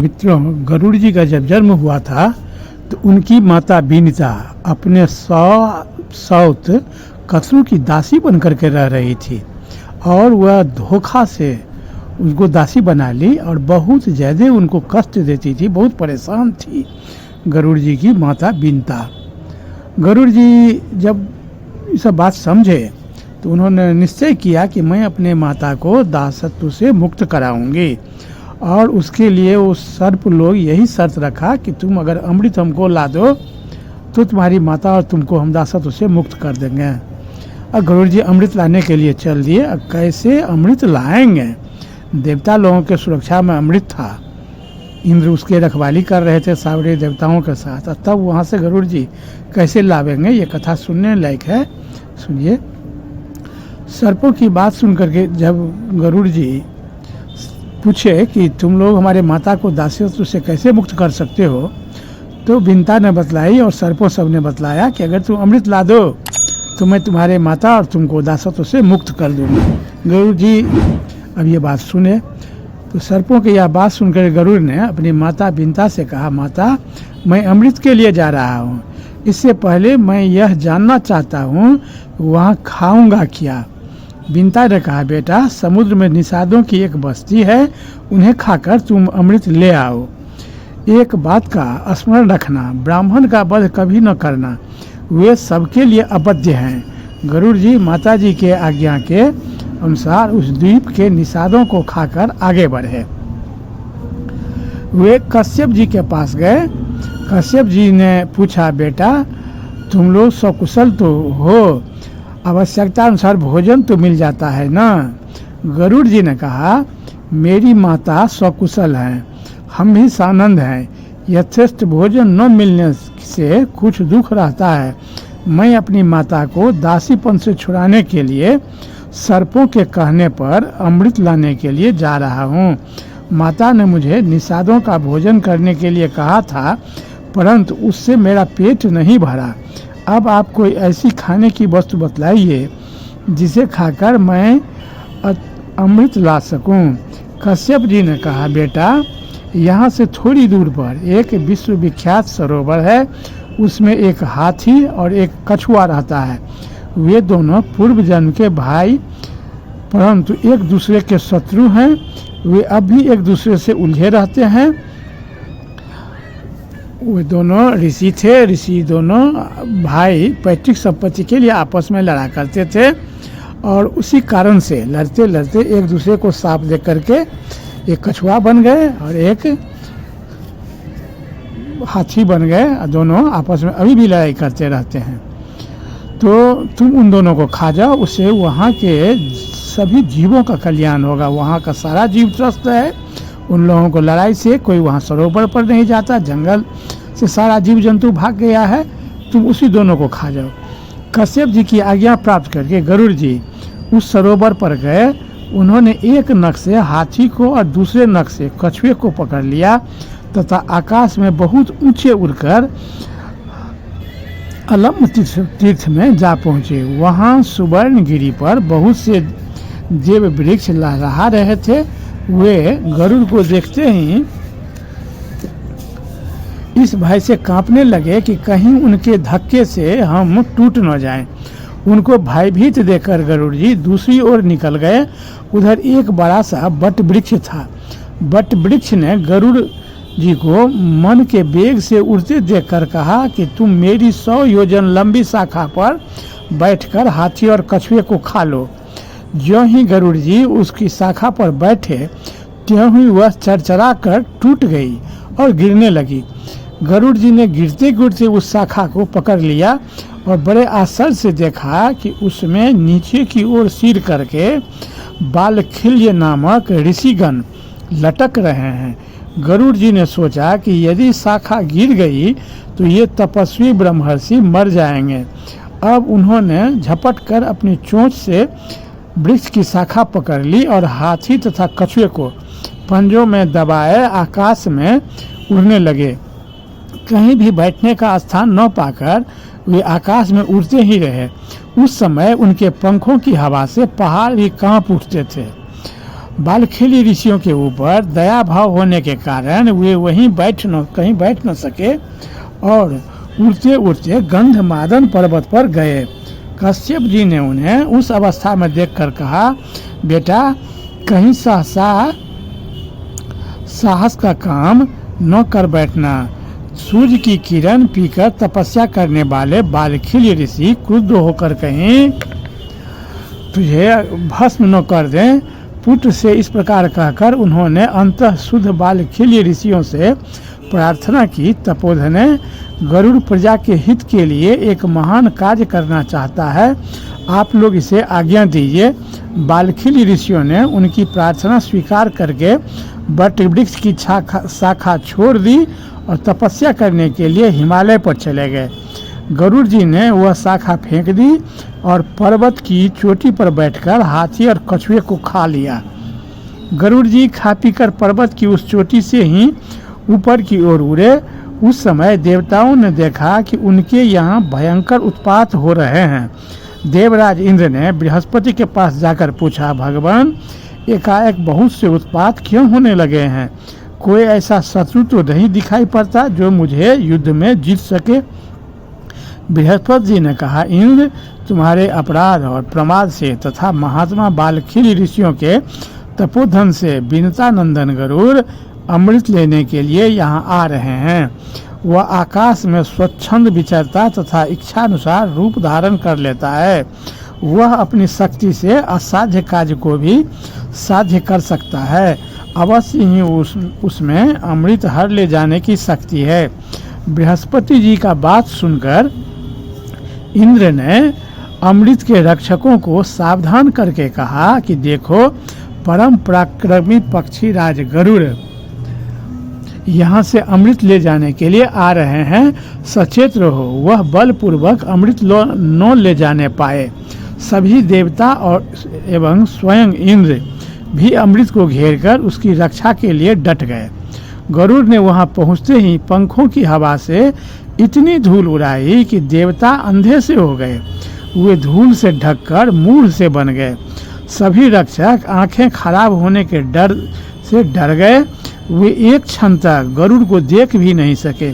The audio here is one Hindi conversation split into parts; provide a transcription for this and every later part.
मित्रों, गरुड़ जी का जब जन्म हुआ था तो उनकी माता बीनिता अपने सौत कथरू की दासी बन करके रह रही थी और वह धोखा से उनको दासी बना ली और बहुत ज़्यादा उनको कष्ट देती थी, बहुत परेशान थी गरुड़ जी की माता बीनिता। गरुड़ जी जब ये सब बात समझे तो उन्होंने निश्चय किया कि मैं अपने माता को दासत्व से मुक्त कराऊंगी और उसके लिए वो सर्प लोग यही शर्त रखा कि तुम अगर अमृत हमको ला दो तो तुम्हारी माता और तुमको हम दासत्व से मुक्त कर देंगे। और गरुड़ जी अमृत लाने के लिए चल दिए। अब कैसे अमृत लाएंगे? देवता लोगों के सुरक्षा में अमृत था, इंद्र उसके रखवाली कर रहे थे सारे देवताओं के साथ। तब वहाँ से गरुड़ जी कैसे लावेंगे, ये कथा सुनने लायक है। सुनिए। सर्पों की बात सुन करके जब गरुड़ जी पूछे कि तुम लोग हमारे माता को दासत्व से कैसे मुक्त कर सकते हो, तो बीनिता ने बतलाई और सर्पों सब ने बतलाया कि अगर तुम अमृत ला दो तो मैं तुम्हारे माता और तुमको दासत्व से मुक्त कर दूंगा। गरुड़ जी अब ये बात सुने तो सर्पों की यह बात सुनकर गरुड़ ने अपनी माता बीनिता से कहा, माता मैं अमृत के लिए जा रहा हूँ, इससे पहले मैं यह जानना चाहता हूँ वहाँ खाऊंगा क्या। बीनिता ने कहा, बेटा समुद्र में निषादों की एक बस्ती है, उन्हें खाकर तुम अमृत ले आओ। एक बात का स्मरण रखना, ब्राह्मण का वध कभी न करना, वे सबके लिए अवध्य हैं। गरुड़ जी माता जी के आज्ञा के अनुसार उस द्वीप के निषादों को खाकर आगे बढ़े। वे कश्यप जी के पास गए। कश्यप जी ने पूछा, बेटा तुम लोग सकुशल तो हो, आवश्यकता अनुसार भोजन तो मिल जाता है ना। गरुड़ जी ने कहा, मेरी माता सकुशल हैं, हम भी सानंद हैं, यथेष्ट भोजन न मिलने से कुछ दुख रहता है। मैं अपनी माता को दासीपन से छुड़ाने के लिए सर्पों के कहने पर अमृत लाने के लिए जा रहा हूँ। माता ने मुझे निषादों का भोजन करने के लिए कहा था, परंतु उससे मेरा पेट नहीं भरा। अब आप कोई ऐसी खाने की वस्तु बतलाइए जिसे खाकर मैं अमृत ला सकूं। कश्यप जी ने कहा, बेटा यहाँ से थोड़ी दूर पर एक विश्वविख्यात सरोवर है, उसमें एक हाथी और एक कछुआ रहता है। वे दोनों पूर्व जन्म के भाई परंतु एक दूसरे के शत्रु हैं। वे अब भी एक दूसरे से उलझे रहते हैं। वे दोनों ऋषि थे। ऋषि दोनों भाई पैतृक संपत्ति के लिए आपस में लड़ा करते थे और उसी कारण से लड़ते लड़ते एक दूसरे को सांप दे करके एक कछुआ बन गए और एक हाथी बन गए। दोनों आपस में अभी भी लड़ाई करते रहते हैं। तो तुम उन दोनों को खा जाओ, उससे वहाँ के सभी जीवों का कल्याण होगा। वहाँ का सारा जीव त्रस्त है। उन लोगों को लड़ाई से कोई वहाँ सरोवर पर नहीं जाता, जंगल से सारा जीव जंतु भाग गया है। तुम उसी दोनों को खा जाओ। कश्यप जी की आज्ञा प्राप्त करके गरुड़ जी उस सरोवर पर गए। उन्होंने एक नख से हाथी को और दूसरे नख से कछुए को पकड़ लिया तथा आकाश में बहुत ऊंचे उड़कर अलम तीर्थ में जा पहुँचे। वहाँ सुवर्णगिरी पर बहुत से देव वृक्ष लहरा रहे थे। वे गरुड़ को देखते ही इस भय से कांपने लगे कि कहीं उनके धक्के से हम टूट न जाएं। उनको भयभीत देखकर गरुड़ जी दूसरी ओर निकल गए। उधर एक बड़ा सा बट वृक्ष था। बट वृक्ष ने गरुड़ जी को मन के वेग से उड़ते देखकर कहा कि तुम मेरी 100 योजन लंबी शाखा पर बैठकर हाथी और कछुए को खा लो। ज्यों ही गरुड़ जी उसकी शाखा पर बैठे त्यों ही वह चरचरा कर टूट गई और गिरने लगी। गरुड़ जी ने गिरते गिरते उस शाखा को पकड़ लिया और बड़े आश्चर्य से देखा कि उसमें नीचे की ओर सिर करके बालखिल्य नामक ऋषिगण लटक रहे हैं। गरुड़ जी ने सोचा कि यदि शाखा गिर गई तो ये तपस्वी ब्रह्मर्षि मर जाएंगे। अब उन्होंने झपट कर अपनी चोंच से वृक्ष की शाखा पकड़ ली और हाथी तथा कछुए को पंजों में दबाए आकाश में उड़ने लगे। कहीं भी बैठने का स्थान न पाकर वे आकाश में उड़ते ही रहे। उस समय उनके पंखों की हवा से पहाड़ भी कांप उठते थे बालखेली ऋषियों के ऊपर दया भाव होने के कारण वे कहीं बैठ न सके और उड़ते उड़ते गंधमादन पर्वत पर गए। कश्यप जी ने उन्हें उस अवस्था में देखकर कहा, बेटा कहीं साहस का काम न कर बैठना। सूर्य की किरण पीकर तपस्या करने वाले बालखेली ऋषि क्रुद्ध होकर कहीं तुझे भस्म न कर दें। पुत्र से इस प्रकार कहकर उन्होंने अंतः शुद्ध बालखेली ऋषियों से प्रार्थना की। तपोधन गरुड़ प्रजा के हित के लिए एक महान कार्य करना चाहता है, आप लोग इसे आज्ञा दीजिए। बालखेली ऋषियों ने उनकी प्रार्थना स्वीकार करके वट वृक्ष की शाखा छोड़ दी और तपस्या करने के लिए हिमालय पर चले गए। गरुड़ जी ने वह शाखा फेंक दी और पर्वत की चोटी पर बैठकर हाथी और कछुए को खा लिया। गरुड़ जी खा पीकर पर्वत की उस चोटी से ही ऊपर की ओर उड़े। उस समय देवताओं ने देखा कि उनके यहाँ भयंकर उत्पात हो रहे हैं। देवराज इंद्र ने बृहस्पति के पास जाकर पूछा, भगवान एकाएक बहुत से उत्पात क्यों होने लगे हैं? कोई ऐसा शत्रु तो नहीं दिखाई पड़ता जो मुझे युद्ध में जीत सके। बृहस्पति जी ने कहा, इंद्र तुम्हारे अपराध और प्रमाद से तथा महात्मा बालखेली ऋषियों के तपोधन से विनता नंदन गरुड़ अमृत लेने के लिए यहाँ आ रहे हैं। वह आकाश में स्वच्छंद विचरता तथा इच्छानुसार रूप धारण कर लेता है। वह अपनी शक्ति से असाध्य कार्य को भी साध्य कर सकता है। अवश्य ही उसमें अमृत हर ले जाने की शक्ति है। बृहस्पति जी का बात सुनकर इंद्र ने अमृत के रक्षकों को सावधान करके कहा कि देखो, परम पराक्रमी पक्षी राज गरुड़ यहाँ से अमृत ले जाने के लिए आ रहे हैं। सचेत रहो, वह बलपूर्वक अमृत न ले जाने पाए। सभी देवता और एवं स्वयं इंद्र भी अमृत को घेरकर उसकी रक्षा के लिए डट गए। गरुड़ ने वहां पहुंचते ही पंखों की हवा से इतनी धूल उड़ाई कि देवता अंधे से हो गए। वे धूल से ढककर मूढ़ से बन गए। सभी रक्षक आंखें खराब होने के डर से डर गए। वे एक क्षण तक गरुड़ को देख भी नहीं सके।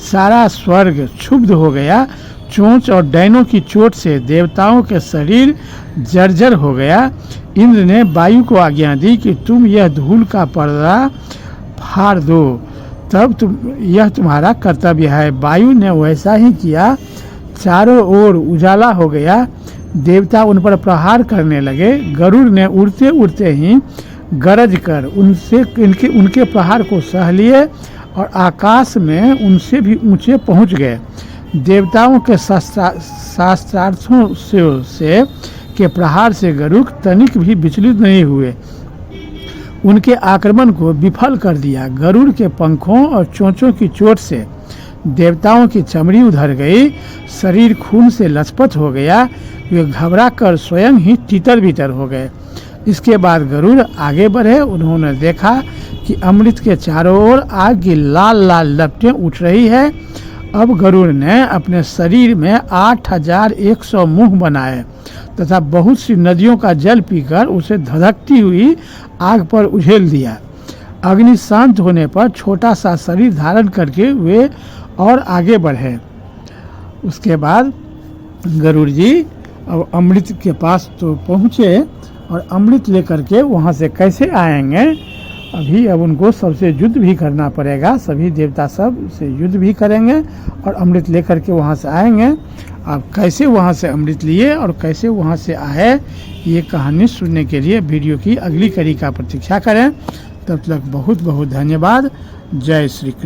सारा स्वर्ग क्षुब्ध हो गया। चोंच और डैनों की चोट से देवताओं के शरीर जर्जर हो गया। इंद्र ने वायु को आज्ञा दी कि तुम यह धूल का पर्दा फाड़ दो, तब यह तुम्हारा कर्तव्य है। वायु ने वैसा ही किया। चारों ओर उजाला हो गया। देवता उन पर प्रहार करने लगे। गरुड़ ने उड़ते उड़ते ही गरज कर उनके प्रहार को सह लिए और आकाश में उनसे भी ऊंचे पहुंच गए। देवताओं के शास्त्रार्थों से के प्रहार से गरुड़ तनिक भी विचलित नहीं हुए। उनके आक्रमण को विफल कर दिया। गरुड़ के पंखों और चोंचों की चोट से देवताओं की चमड़ी उधर गई। शरीर खून से लथपथ हो गया। वे घबरा कर स्वयं ही तितर बितर हो गए। इसके बाद गरुड़ आगे बढ़े। उन्होंने देखा कि अमृत के चारों ओर आग की लाल लाल लपटें उठ रही है। अब गरुड़ ने अपने शरीर में 8100 मुंह बनाए तथा बहुत सी नदियों का जल पीकर उसे धधकती हुई आग पर उझेल दिया। अग्नि शांत होने पर छोटा सा शरीर धारण करके वे और आगे बढ़े। उसके बाद गरुड़ जी अब अमृत के पास तो पहुँचे और अमृत लेकर के वहाँ से कैसे आएंगे, अभी अब उनको सबसे युद्ध भी करना पड़ेगा। सभी देवता सब से युद्ध भी करेंगे और अमृत लेकर के वहाँ से आएंगे। अब कैसे वहाँ से अमृत लिए और कैसे वहाँ से आए, ये कहानी सुनने के लिए वीडियो की अगली कड़ी का प्रतीक्षा करें। तब तक बहुत बहुत धन्यवाद। जय श्री कृष्ण।